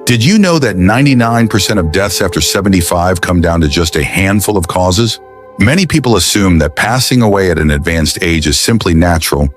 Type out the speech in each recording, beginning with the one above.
Did you know that 99% of deaths after 75 come down to just a handful of causes? Many people assume that passing away at an advanced age is simply natural,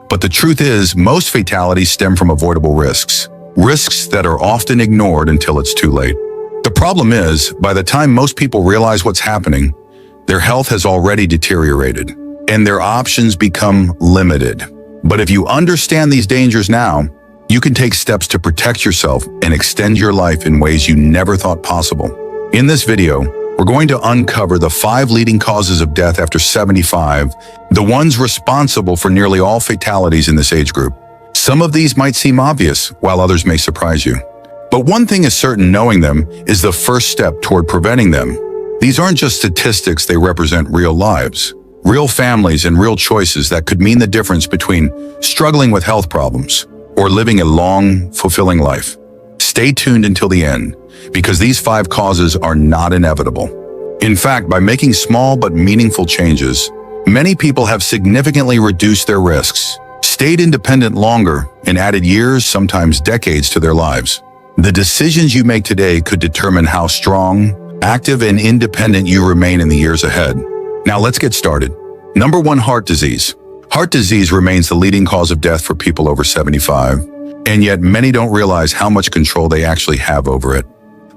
but the truth is most fatalities stem from avoidable risks. Risks that are often ignored until it's too late. The problem is, by the time most people realize what's happening, their health has already deteriorated, and their options become limited. But if you understand these dangers now, you can take steps to protect yourself and extend your life in ways you never thought possible. In this video, we're going to uncover the 5 leading causes of death after 75, the ones responsible for nearly all fatalities in this age group. Some of these might seem obvious, while others may surprise you. But one thing is certain, knowing them is the first step toward preventing them. These aren't just statistics, they represent real lives, real families, and real choices that could mean the difference between struggling with health problems or living a long, fulfilling life. Stay tuned until the end, because these 5 causes are not inevitable. In fact, by making small but meaningful changes, many people have significantly reduced their risks, stayed independent longer, and added years, sometimes decades, to their lives. The decisions you make today could determine how strong, active, and independent you remain in the years ahead. Now let's get started. Number 1, heart disease. Heart disease remains the leading cause of death for people over 75, and yet many don't realize how much control they actually have over it.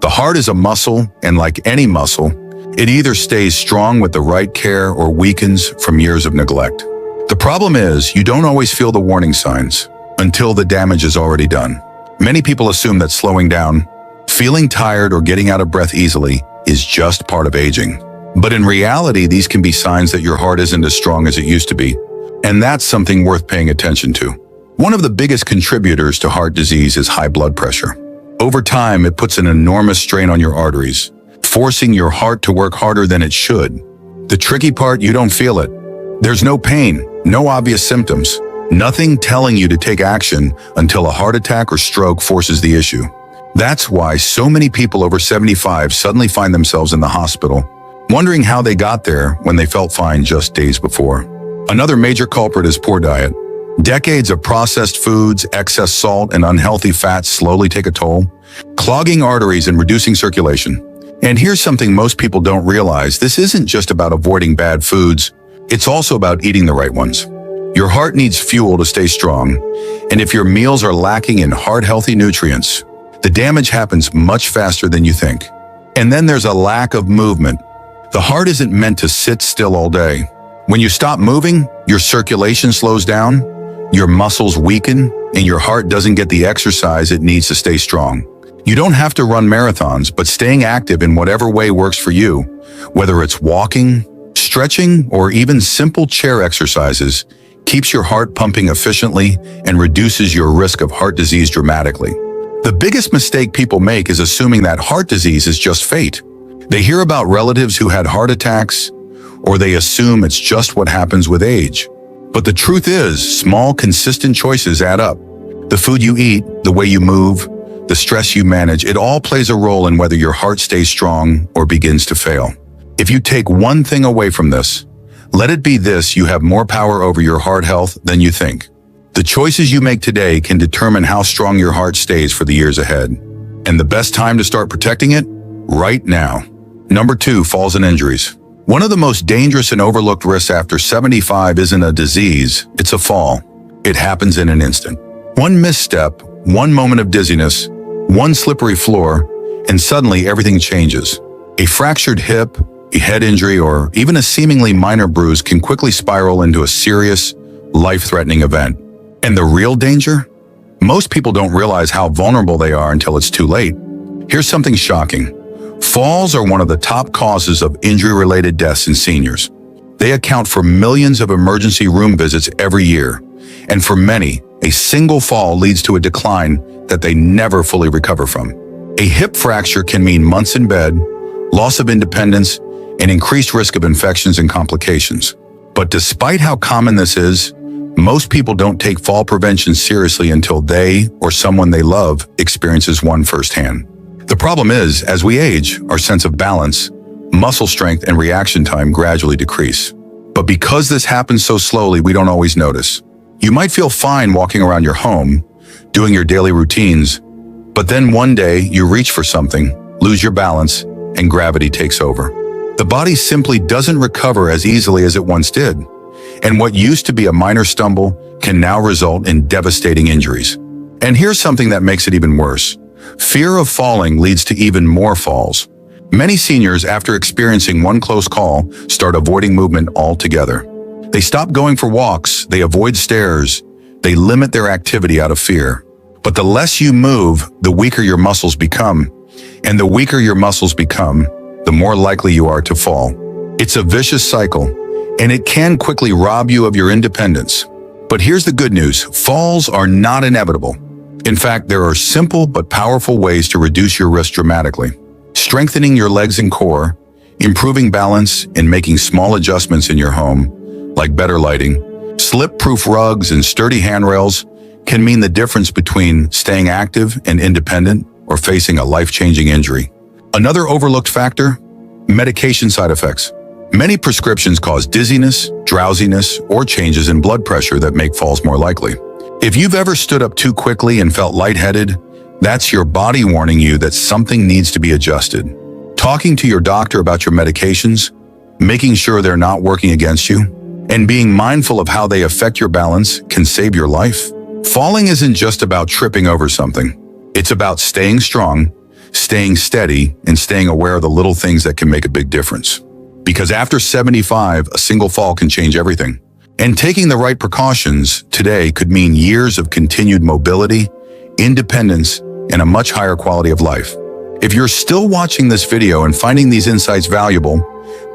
The heart is a muscle, and like any muscle, it either stays strong with the right care or weakens from years of neglect. The problem is, you don't always feel the warning signs until the damage is already done. Many people assume that slowing down, feeling tired, or getting out of breath easily is just part of aging. But in reality, these can be signs that your heart isn't as strong as it used to be. And that's something worth paying attention to. One of the biggest contributors to heart disease is high blood pressure. Over time, it puts an enormous strain on your arteries, forcing your heart to work harder than it should. The tricky part, you don't feel it. There's no pain, no obvious symptoms, nothing telling you to take action until a heart attack or stroke forces the issue. That's why so many people over 75 suddenly find themselves in the hospital, wondering how they got there when they felt fine just days before. Another major culprit is poor diet. Decades of processed foods, excess salt, and unhealthy fats slowly take a toll, clogging arteries and reducing circulation. And here's something most people don't realize. This isn't just about avoiding bad foods. It's also about eating the right ones. Your heart needs fuel to stay strong, and if your meals are lacking in heart-healthy nutrients, the damage happens much faster than you think. And then there's a lack of movement. The heart isn't meant to sit still all day. When you stop moving, your circulation slows down, your muscles weaken, and your heart doesn't get the exercise it needs to stay strong. You don't have to run marathons, but staying active in whatever way works for you, whether it's walking, stretching, or even simple chair exercises, keeps your heart pumping efficiently and reduces your risk of heart disease dramatically. The biggest mistake people make is assuming that heart disease is just fate. They hear about relatives who had heart attacks, or they assume it's just what happens with age. But the truth is, small, consistent choices add up. The food you eat, the way you move, the stress you manage, it all plays a role in whether your heart stays strong or begins to fail. If you take one thing away from this, let it be this: you have more power over your heart health than you think. The choices you make today can determine how strong your heart stays for the years ahead. And the best time to start protecting it? Right now. Number 2, falls and injuries. One of the most dangerous and overlooked risks after 75 isn't a disease, it's a fall. It happens in an instant. One misstep, one moment of dizziness, one slippery floor, and suddenly everything changes. A fractured hip, a head injury, or even a seemingly minor bruise can quickly spiral into a serious, life-threatening event. And the real danger? Most people don't realize how vulnerable they are until it's too late. Here's something shocking. Falls are one of the top causes of injury-related deaths in seniors. They account for millions of emergency room visits every year, and for many, a single fall leads to a decline that they never fully recover from. A hip fracture can mean months in bed, loss of independence, and increased risk of infections and complications. But despite how common this is, most people don't take fall prevention seriously until they or someone they love experiences one firsthand. The problem is, as we age, our sense of balance, muscle strength, and reaction time gradually decrease. But because this happens so slowly, we don't always notice. You might feel fine walking around your home, doing your daily routines, But then one day you reach for something, lose your balance, and gravity takes over. The body simply doesn't recover as easily as it once did. And what used to be a minor stumble can now result in devastating injuries. And here's something that makes it even worse. Fear of falling leads to even more falls. Many seniors, after experiencing one close call, start avoiding movement altogether. They stop going for walks, they avoid stairs, they limit their activity out of fear. But the less you move, the weaker your muscles become. And the weaker your muscles become, the more likely you are to fall. It's a vicious cycle, and it can quickly rob you of your independence. But here's the good news: falls are not inevitable. In fact, there are simple but powerful ways to reduce your risk dramatically. Strengthening your legs and core, improving balance, and making small adjustments in your home, like better lighting, slip-proof rugs, and sturdy handrails, can mean the difference between staying active and independent or facing a life-changing injury. Another overlooked factor: medication side effects. Many prescriptions cause dizziness, drowsiness, or changes in blood pressure that make falls more likely. If you've ever stood up too quickly and felt lightheaded, that's your body warning you that something needs to be adjusted. Talking to your doctor about your medications, making sure they're not working against you, and being mindful of how they affect your balance can save your life. Falling isn't just about tripping over something. It's about staying strong, staying steady, and staying aware of the little things that can make a big difference. Because after 75, a single fall can change everything. And taking the right precautions today could mean years of continued mobility, independence, and a much higher quality of life. If you're still watching this video and finding these insights valuable,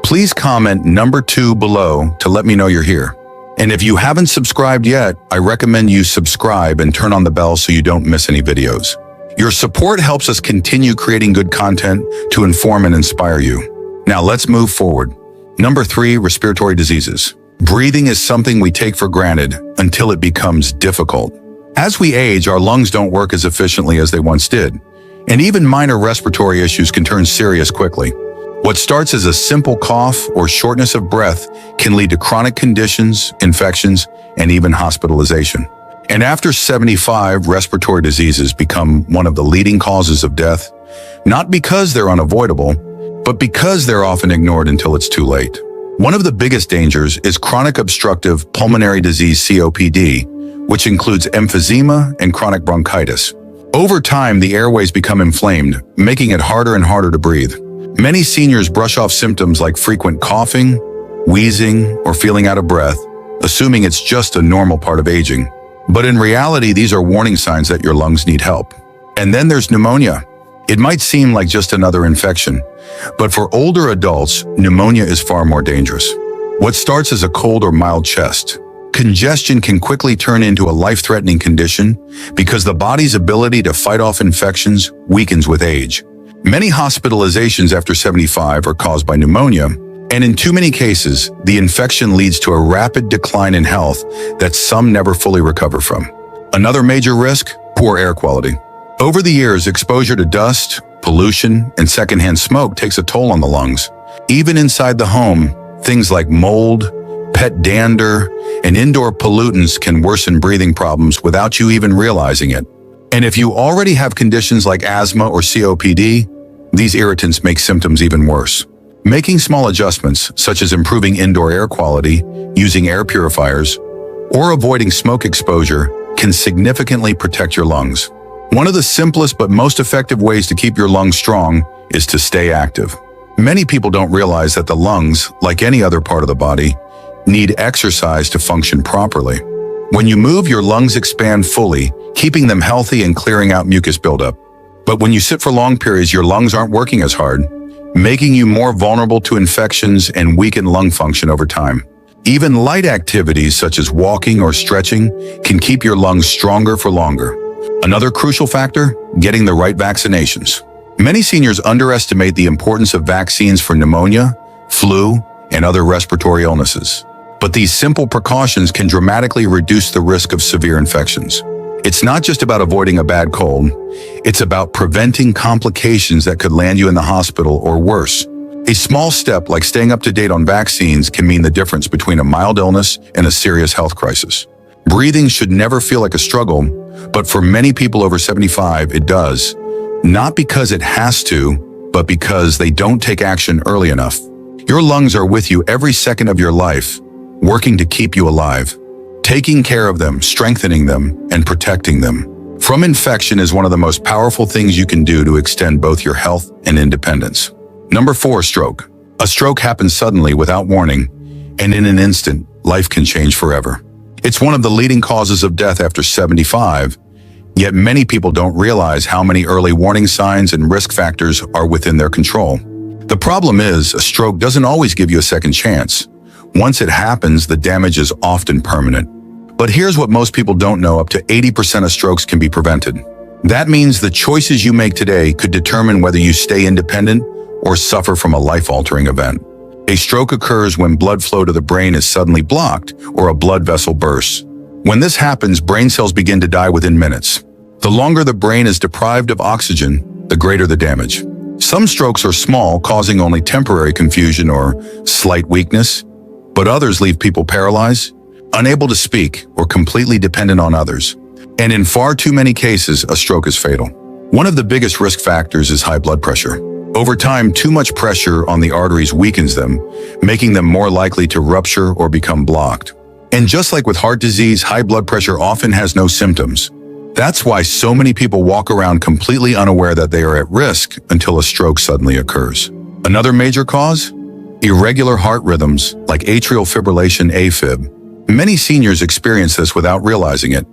please comment number 2 below to let me know you're here. And if you haven't subscribed yet, I recommend you subscribe and turn on the bell so you don't miss any videos. Your support helps us continue creating good content to inform and inspire you. Now let's move forward. Number 3, respiratory diseases. Breathing is something we take for granted until it becomes difficult. As we age, our lungs don't work as efficiently as they once did, and even minor respiratory issues can turn serious quickly. What starts as a simple cough or shortness of breath can lead to chronic conditions, infections, and even hospitalization. And after 75, respiratory diseases become one of the leading causes of death, not because they're unavoidable, but because they're often ignored until it's too late. One of the biggest dangers is chronic obstructive pulmonary disease, COPD, which includes emphysema and chronic bronchitis. Over time, the airways become inflamed, making it harder and harder to breathe. Many seniors brush off symptoms like frequent coughing, wheezing, or feeling out of breath, assuming it's just a normal part of aging. But in reality, these are warning signs that your lungs need help. And then there's pneumonia. It might seem like just another infection, but for older adults, pneumonia is far more dangerous. What starts as a cold or mild chest congestion can quickly turn into a life-threatening condition because the body's ability to fight off infections weakens with age. Many hospitalizations after 75 are caused by pneumonia, and in too many cases, the infection leads to a rapid decline in health that some never fully recover from. Another major risk: poor air quality. Over the years, exposure to dust, pollution, and secondhand smoke takes a toll on the lungs. Even inside the home, things like mold, pet dander, and indoor pollutants can worsen breathing problems without you even realizing it. And if you already have conditions like asthma or COPD, these irritants make symptoms even worse. Making small adjustments, such as improving indoor air quality, using air purifiers, or avoiding smoke exposure, can significantly protect your lungs. One of the simplest but most effective ways to keep your lungs strong is to stay active. Many people don't realize that the lungs, like any other part of the body, need exercise to function properly. When you move, your lungs expand fully, keeping them healthy and clearing out mucus buildup. But when you sit for long periods, your lungs aren't working as hard, making you more vulnerable to infections and weaken lung function over time. Even light activities such as walking or stretching can keep your lungs stronger for longer. Another crucial factor: getting the right vaccinations. Many seniors underestimate the importance of vaccines for pneumonia, flu, and other respiratory illnesses. But these simple precautions can dramatically reduce the risk of severe infections. It's not just about avoiding a bad cold, it's about preventing complications that could land you in the hospital or worse. A small step like staying up to date on vaccines can mean the difference between a mild illness and a serious health crisis. Breathing should never feel like a struggle, But for many people over 75, it does. Not because it has to, but because they don't take action early enough. Your lungs are with you every second of your life, working to keep you alive. Taking care of them, strengthening them, and protecting them from infection is one of the most powerful things you can do to extend both your health and independence. Number 4, stroke. A stroke happens suddenly without warning, and in an instant, life can change forever. It's one of the leading causes of death after 75, yet many people don't realize how many early warning signs and risk factors are within their control. The problem is, a stroke doesn't always give you a second chance. Once it happens, the damage is often permanent. But here's what most people don't know: up to 80% of strokes can be prevented. That means the choices you make today could determine whether you stay independent or suffer from a life-altering event. A stroke occurs when blood flow to the brain is suddenly blocked or a blood vessel bursts. When this happens, brain cells begin to die within minutes. The longer the brain is deprived of oxygen, the greater the damage. Some strokes are small, causing only temporary confusion or slight weakness, but others leave people paralyzed, unable to speak, or completely dependent on others. And in far too many cases, a stroke is fatal. One of the biggest risk factors is high blood pressure. Over time, too much pressure on the arteries weakens them, making them more likely to rupture or become blocked. And just like with heart disease, high blood pressure often has no symptoms. That's why so many people walk around completely unaware that they are at risk until a stroke suddenly occurs. Another major cause? Irregular heart rhythms, like atrial fibrillation AFib. Many seniors experience this without realizing it.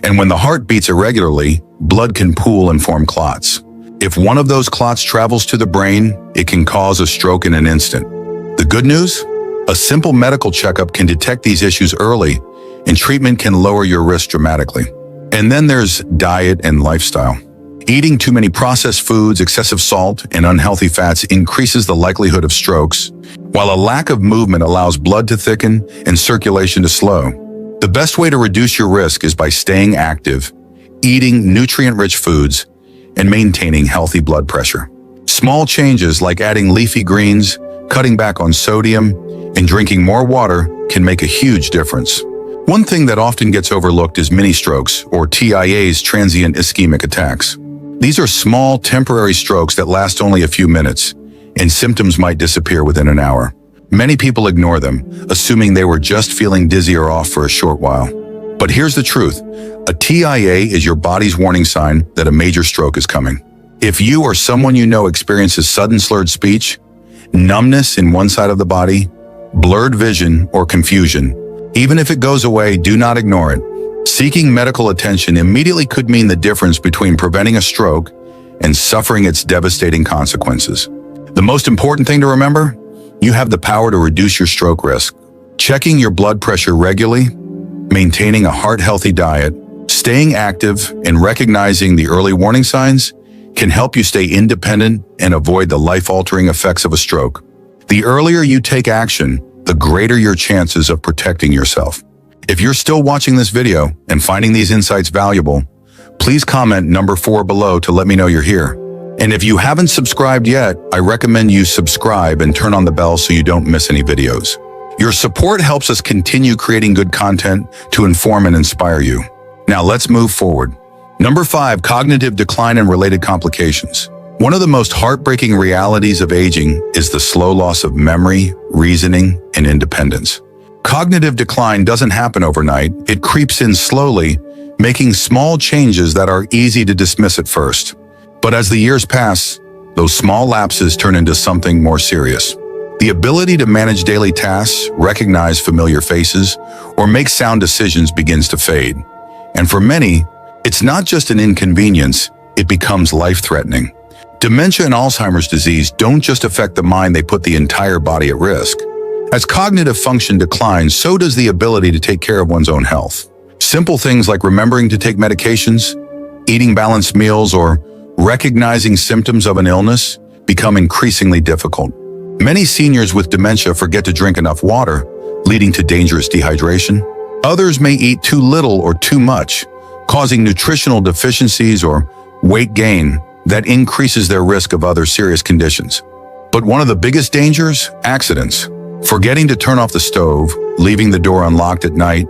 And when the heart beats irregularly, blood can pool and form clots. If one of those clots travels to the brain, it can cause a stroke in an instant. The good news? A simple medical checkup can detect these issues early, and treatment can lower your risk dramatically. And then there's diet and lifestyle. Eating too many processed foods, excessive salt, and unhealthy fats increases the likelihood of strokes, while a lack of movement allows blood to thicken and circulation to slow. The best way to reduce your risk is by staying active, eating nutrient-rich foods, and maintaining healthy blood pressure. Small changes like adding leafy greens, cutting back on sodium, and drinking more water can make a huge difference. One thing that often gets overlooked is mini strokes, or TIAs, transient ischemic attacks. These are small, temporary strokes that last only a few minutes, and symptoms might disappear within an hour. Many people ignore them, assuming they were just feeling dizzy or off for a short while. But here's the truth. A TIA is your body's warning sign that a major stroke is coming. If you or someone you know experiences sudden slurred speech, numbness in one side of the body, blurred vision, or confusion, even if it goes away, do not ignore it. Seeking medical attention immediately could mean the difference between preventing a stroke and suffering its devastating consequences. The most important thing to remember: you have the power to reduce your stroke risk. Checking your blood pressure regularly, maintaining a heart-healthy diet, staying active, and recognizing the early warning signs can help you stay independent and avoid the life-altering effects of a stroke. The earlier you take action, the greater your chances of protecting yourself. If you're still watching this video and finding these insights valuable, please comment number 4 below to let me know you're here. And if you haven't subscribed yet, I recommend you subscribe and turn on the bell so you don't miss any videos. Your support helps us continue creating good content to inform and inspire you. Now let's move forward. Number 5, cognitive decline and related complications. One of the most heartbreaking realities of aging is the slow loss of memory, reasoning, and independence. Cognitive decline doesn't happen overnight. It creeps in slowly, making small changes that are easy to dismiss at first. But as the years pass, those small lapses turn into something more serious. The ability to manage daily tasks, recognize familiar faces, or make sound decisions begins to fade. And for many, it's not just an inconvenience, it becomes life-threatening. Dementia and Alzheimer's disease don't just affect the mind, they put the entire body at risk. As cognitive function declines, so does the ability to take care of one's own health. Simple things like remembering to take medications, eating balanced meals, or recognizing symptoms of an illness become increasingly difficult. Many seniors with dementia forget to drink enough water, leading to dangerous dehydration. Others may eat too little or too much, causing nutritional deficiencies or weight gain that increases their risk of other serious conditions. But one of the biggest dangers? Accidents. Forgetting to turn off the stove, leaving the door unlocked at night,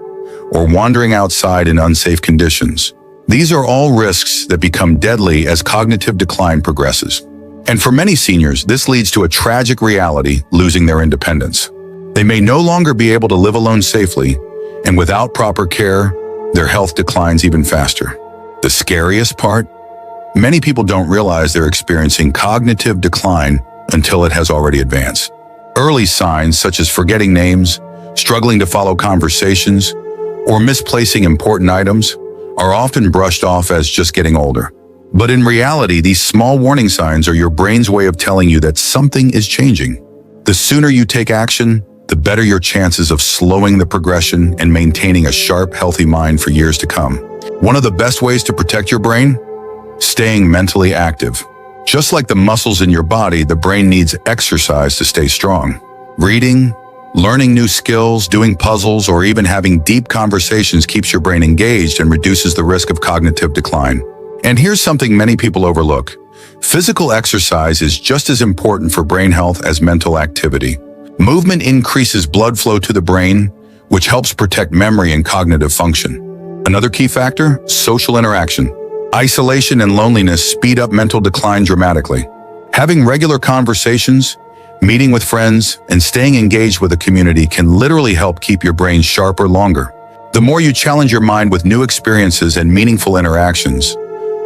or wandering outside in unsafe conditions. These are all risks that become deadly as cognitive decline progresses. And for many seniors, this leads to a tragic reality, losing their independence. They may no longer be able to live alone safely, and without proper care, their health declines even faster. The scariest part? Many people don't realize they're experiencing cognitive decline until it has already advanced. Early signs such as forgetting names, struggling to follow conversations, or misplacing important items are often brushed off as just getting older. But in reality, these small warning signs are your brain's way of telling you that something is changing. The sooner you take action, the better your chances of slowing the progression and maintaining a sharp, healthy mind for years to come. One of the best ways to protect your brain? Staying mentally active. Just like the muscles in your body, the brain needs exercise to stay strong. Reading, learning new skills, doing puzzles, or even having deep conversations keeps your brain engaged and reduces the risk of cognitive decline. And here's something many people overlook. Physical exercise is just as important for brain health as mental activity. Movement increases blood flow to the brain, which helps protect memory and cognitive function. Another key factor, social interaction. Isolation and loneliness speed up mental decline dramatically. Having regular conversations, meeting with friends, and staying engaged with a community can literally help keep your brain sharper longer. The more you challenge your mind with new experiences and meaningful interactions,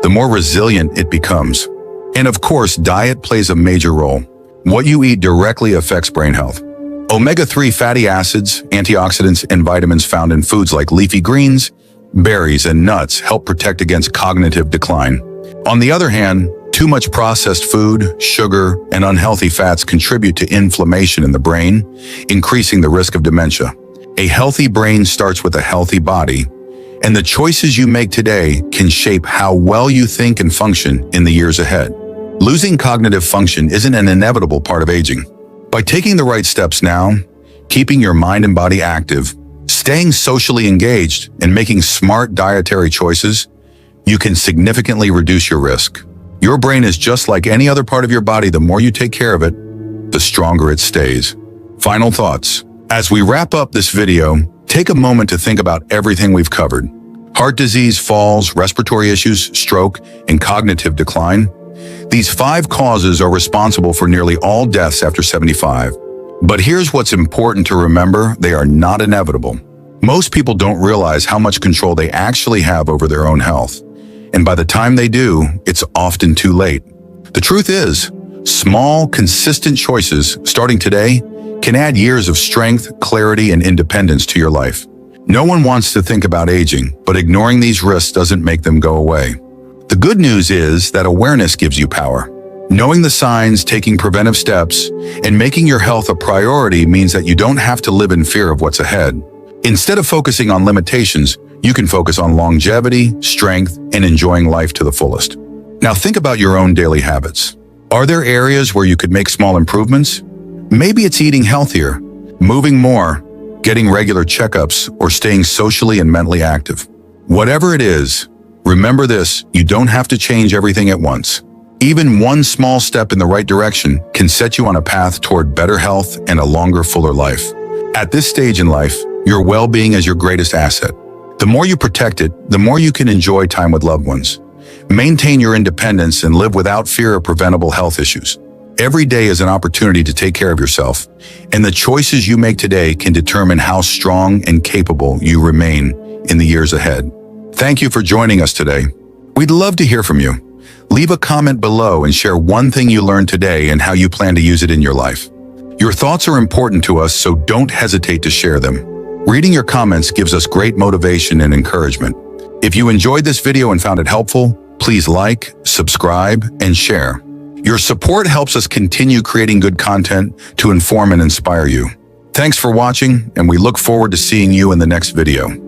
the more resilient it becomes. And of course, diet plays a major role. What you eat directly affects brain health. Omega-3 fatty acids, antioxidants, and vitamins found in foods like leafy greens, berries, and nuts help protect against cognitive decline. On the other hand, too much processed food, sugar, and unhealthy fats contribute to inflammation in the brain, increasing the risk of dementia. A healthy brain starts with a healthy body, and the choices you make today can shape how well you think and function in the years ahead. Losing cognitive function isn't an inevitable part of aging. By taking the right steps now, keeping your mind and body active, staying socially engaged, and making smart dietary choices, you can significantly reduce your risk. Your brain is just like any other part of your body. The more you take care of it, the stronger it stays. Final thoughts. As we wrap up this video, take a moment to think about everything we've covered. Heart disease, falls, respiratory issues, stroke, and cognitive decline. These 5 causes are responsible for nearly all deaths after 75. But here's what's important to remember: they are not inevitable. Most people don't realize how much control they actually have over their own health. And by the time they do, it's often too late. The truth is, small, consistent choices, starting today, can add years of strength, clarity, and independence to your life. No one wants to think about aging, but ignoring these risks doesn't make them go away. The good news is that awareness gives you power. Knowing the signs, taking preventive steps, and making your health a priority means that you don't have to live in fear of what's ahead. Instead of focusing on limitations, you can focus on longevity, strength, and enjoying life to the fullest. Now think about your own daily habits. Are there areas where you could make small improvements? Maybe it's eating healthier, moving more, getting regular checkups, or staying socially and mentally active. Whatever it is, remember this: you don't have to change everything at once. Even one small step in the right direction can set you on a path toward better health and a longer, fuller life. At this stage in life, your well-being is your greatest asset. The more you protect it, the more you can enjoy time with loved ones. Maintain your independence and live without fear of preventable health issues. Every day is an opportunity to take care of yourself, and the choices you make today can determine how strong and capable you remain in the years ahead. Thank you for joining us today. We'd love to hear from you. Leave a comment below and share one thing you learned today and how you plan to use it in your life. Your thoughts are important to us, so don't hesitate to share them. Reading your comments gives us great motivation and encouragement. If you enjoyed this video and found it helpful, please like, subscribe, and share. Your support helps us continue creating good content to inform and inspire you. Thanks for watching, and we look forward to seeing you in the next video.